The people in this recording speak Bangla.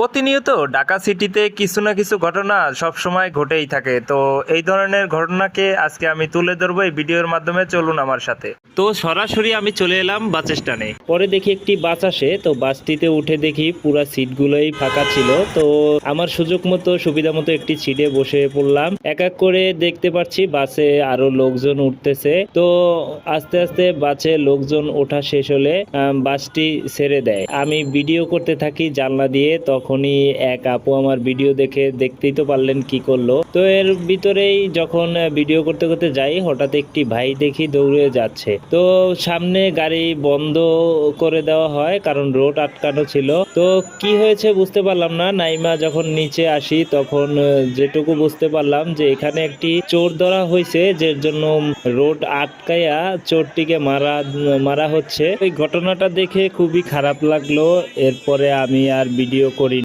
প্রতিনিয়ত ঢাকা সিটিতে কিছু না কিছু ঘটনা সব সময় ঘটেই থাকে। তো এই ধরনের ঘটনাকে আজকে আমি তুলে ধরবো এই ভিডিওর মাধ্যমে, চলুন আমার সাথে। তো সরাসরি আমি চলে এলাম বাস স্ট্যান্ডে। পরে দেখি একটি বাস আসে, তো বাসটিতে উঠে দেখি পুরা সিটগুলোই ফাঁকা ছিল। তো আমার সুযোগ মতো সুবিধা মতো একটি সিটে বসে পড়লাম। এক এক করে দেখতে পাচ্ছি বাসে আরো লোকজন উঠতেছে। তো আস্তে আস্তে বাসে লোকজন ওঠা শেষ হলে বাসটি ছেড়ে দেয়। আমি ভিডিও করতে থাকি জানলা দিয়ে। তখনই এক আপু আমার ভিডিও দেখে, দেখতেই তো পারলেন কি করলো। তো এর ভিতরেই যখন ভিডিও করতে করতে যাই, হঠাৎ একটি ভাই দেখি দৌড়ে যাচ্ছে। তো সামনে গাড়ি বন্ধ করে দেওয়া হয় কারণ রোড আটকানো ছিল। তো কি হয়েছে বুঝতে পারলাম না। নাইমা যখন নিচে আসি তখন যেটুকু বুঝতে পারলাম যে এখানে একটি চোর ধরা হয়েছে, যার জন্য রোড আটকায়া চোরটিকে মারা হচ্ছে। এই ঘটনাটা দেখে খুবই খারাপ লাগলো। এরপরে আমি আর ভিডিও করি